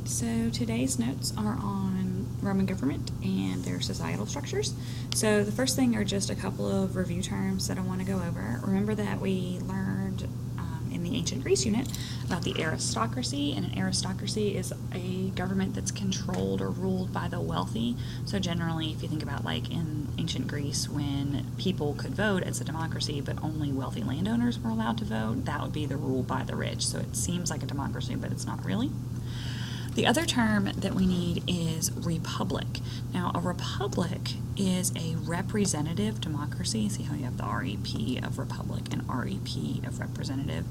So today's notes are on Roman government and their societal structures. So the first thing are just a couple of review terms that I want to go over. Remember that we learned in the ancient Greece unit about the aristocracy, and an aristocracy is a government that's controlled or ruled by the wealthy. So generally, if you think about like in ancient Greece, when people could vote, it's a democracy, but only wealthy landowners were allowed to vote. That would be the rule by the rich. So it seems like a democracy, but it's not really. The other term that we need is republic. Now, a republic is a representative democracy. See how you have the REP of republic and REP of representative.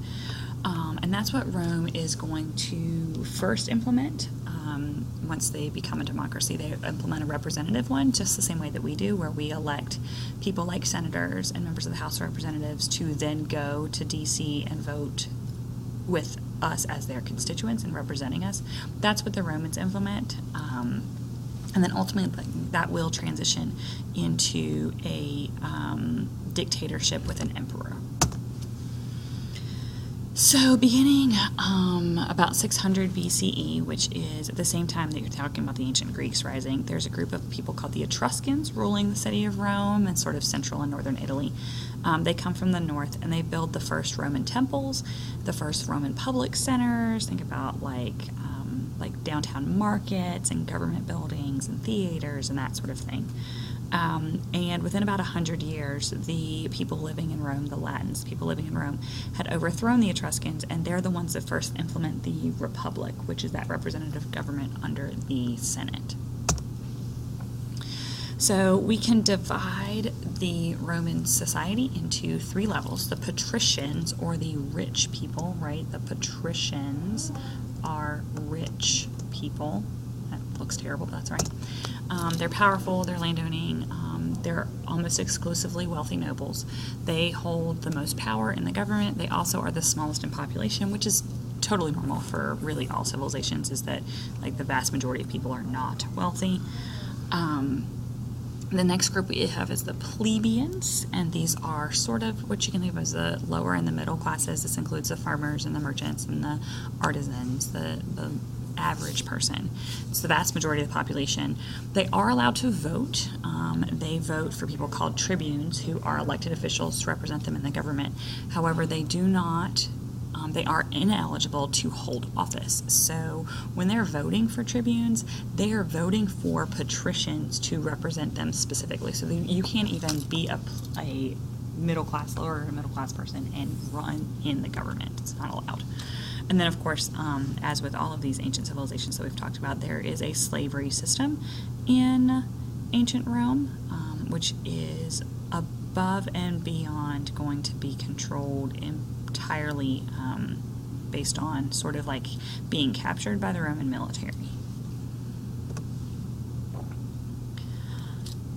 And that's what Rome is going to first implement. Once they become a democracy, they implement a representative one, just the same way that we do, where we elect people like senators and members of the House of Representatives to then go to D.C. and vote with us as their constituents and representing us. That's what the Romans implement. And then ultimately that will transition into a dictatorship with an emperor. So beginning about 600 BCE, which is at the same time that you're talking about the ancient Greeks rising, there's a group of people called the Etruscans ruling the city of Rome and sort of central and northern Italy. They come from the north and they build the first Roman temples, the first Roman public centers. Think about like downtown markets and government buildings and theaters and that sort of thing. And within about 100 years, the people living in Rome, the Latins, people living in Rome, had overthrown the Etruscans, and they're the ones that first implement the republic, which is that representative government under the Senate. So we can divide the Roman society into three levels. The Patricians, or the rich people, right? The Patricians are rich people. That looks terrible, but that's right. They're powerful, they're landowning, they're almost exclusively wealthy nobles. They hold the most power in the government. They also are the smallest in population, which is totally normal for really all civilizations, is that like the vast majority of people are not wealthy. The next group we have is the plebeians, and these are sort of what you can think of as the lower and the middle classes. This includes the farmers and the merchants and the artisans, the average person. It's the vast majority of the population. They are allowed to vote. They vote for people called tribunes, who are elected officials to represent them in the government. However, they do not they are ineligible to hold office. So when they're voting for tribunes, they are voting for patricians to represent them specifically. So you can't even be a middle class, lower middle class person and run in the government. It's not allowed. And then, of course, as with all of these ancient civilizations that we've talked about, there is a slavery system in ancient Rome, which is above and beyond going to be controlled entirely based on sort of like being captured by the Roman military.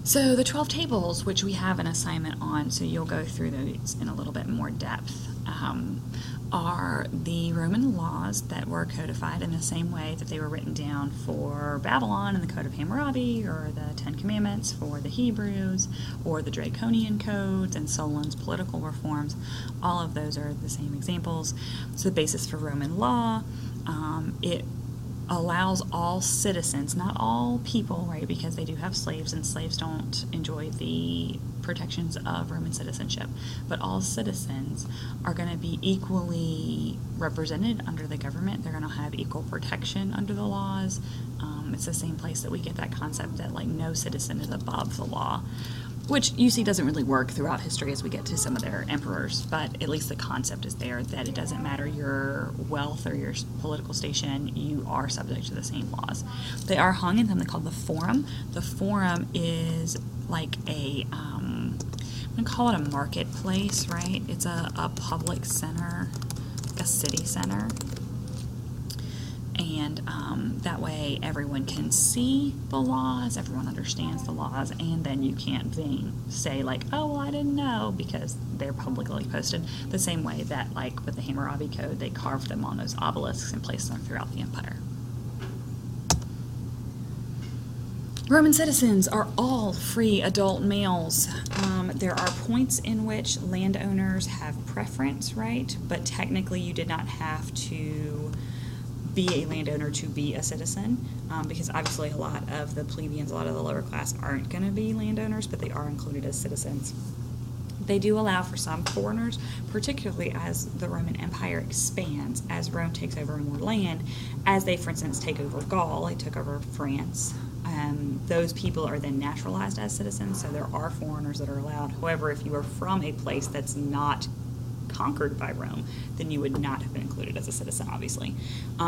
So the 12 tables, which we have an assignment on, so you'll go through those in a little bit more depth, are the Roman laws that were codified in the same way that they were written down for Babylon in the Code of Hammurabi, or the Ten Commandments for the Hebrews, or the Draconian codes and Solon's political reforms. All of those are the same examples. So the basis for Roman law, it allows all citizens, not all people, right, because they do have slaves, and slaves don't enjoy the protections of Roman citizenship, but all citizens are going to be equally represented under the government. They're going to have equal protection under the laws. It's the same place that we get that concept that like no citizen is above the law, which you see doesn't really work throughout history as we get to some of their emperors, but at least the concept is there that it doesn't matter your wealth or your political station, you are subject to the same laws. They are hung in something called the Forum. The Forum is like I'm going to call it a marketplace, right? It's a public center, like a city center. And that way everyone can see the laws, everyone understands the laws, and then you can't say like, oh, well, I didn't know, because they're publicly posted, the same way that like with the Hammurabi Code, they carved them on those obelisks and placed them throughout the empire. Roman citizens are all free adult males. There are points in which landowners have preference, right? But technically you did not have to be a landowner to be a citizen, because obviously a lot of the plebeians, a lot of the lower class aren't going to be landowners, but they are included as citizens. They do allow for some foreigners, particularly as the Roman Empire expands, as Rome takes over more land, as they, for instance, take over Gaul, they took over France. Those people are then naturalized as citizens, so there are foreigners that are allowed. However, if you are from a place that's not conquered by Rome, then you would not have been included as a citizen, obviously.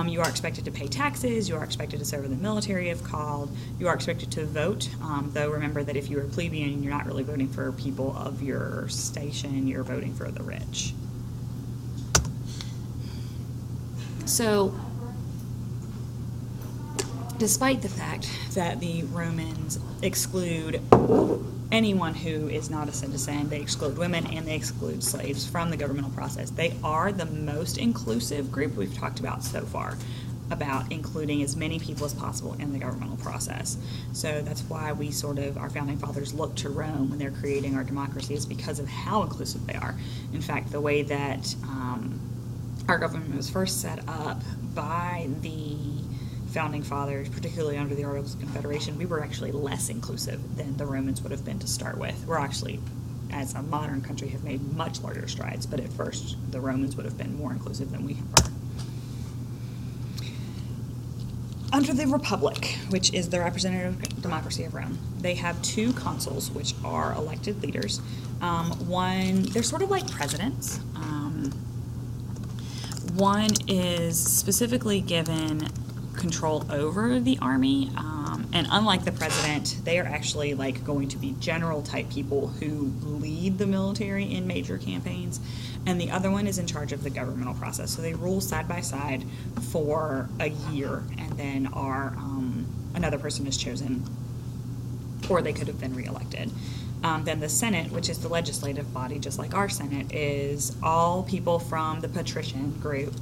You are expected to pay taxes, you are expected to serve in the military if called, you are expected to vote, though remember that if you are a plebeian, you're not really voting for people of your station, you're voting for the rich. So, despite the fact that the Romans exclude anyone who is not a citizen, they exclude women and they exclude slaves from the governmental process. They are the most inclusive group we've talked about so far, about including as many people as possible in the governmental process. So that's why our founding fathers look to Rome when they're creating our democracy, is because of how inclusive they are. In fact, the way that our government was first set up by the founding fathers, particularly under the Articles of Confederation, we were actually less inclusive than the Romans would have been to start with. We're actually, as a modern country, have made much larger strides, but at first the Romans would have been more inclusive than we were. Under the Republic, which is the representative democracy of Rome, they have 2 consuls, which are elected leaders. They're sort of like presidents. One is specifically given control over the army, and unlike the president, they are actually going to be general type people who lead the military in major campaigns, and the other one is in charge of the governmental process. So they rule side by side for a year, and then another person is chosen, or they could have been reelected. Then the Senate, which is the legislative body, just like our Senate, is all people from the Patrician group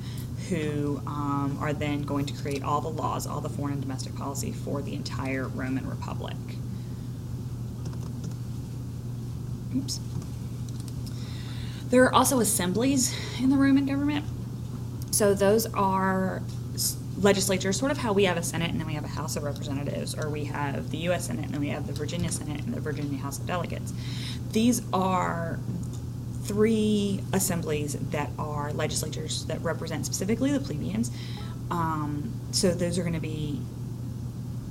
who are then going to create all the laws, all the foreign and domestic policy for the entire Roman Republic. Oops. There are also assemblies in the Roman government. So those are legislatures, sort of how we have a Senate and then we have a House of Representatives, or we have the U.S. Senate and then we have the Virginia Senate and the Virginia House of Delegates. These are 3 assemblies that are legislatures that represent specifically the plebeians. So those are going to be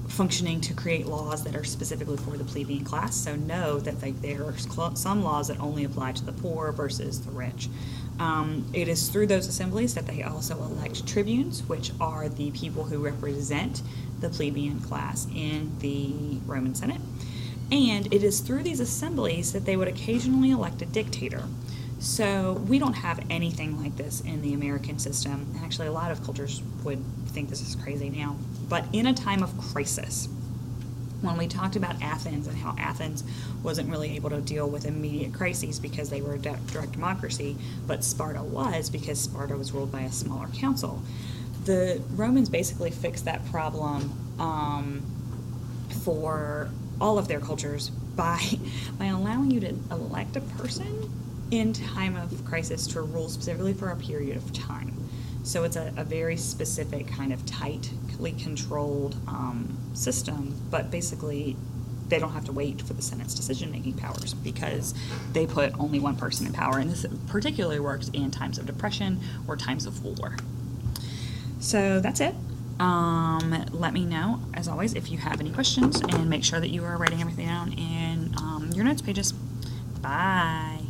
functioning to create laws that are specifically for the plebeian class. So know that there are some laws that only apply to the poor versus the rich. It is through those assemblies that they also elect tribunes, which are the people who represent the plebeian class in the Roman Senate. And it is through these assemblies that they would occasionally elect a dictator. So we don't have anything like this in the American system. And actually, a lot of cultures would think this is crazy now. But in a time of crisis, when we talked about Athens and how Athens wasn't really able to deal with immediate crises because they were a direct democracy, but Sparta was, because Sparta was ruled by a smaller council, the Romans basically fixed that problem for all of their cultures by allowing you to elect a person in time of crisis to rule specifically for a period of time. So it's a very specific kind of tightly controlled system, but basically they don't have to wait for the Senate's decision-making powers because they put only one person in power, and this particularly works in times of depression or times of war. So that's it. Let me know, as always, if you have any questions, and make sure that you are writing everything down in your notes pages. Bye.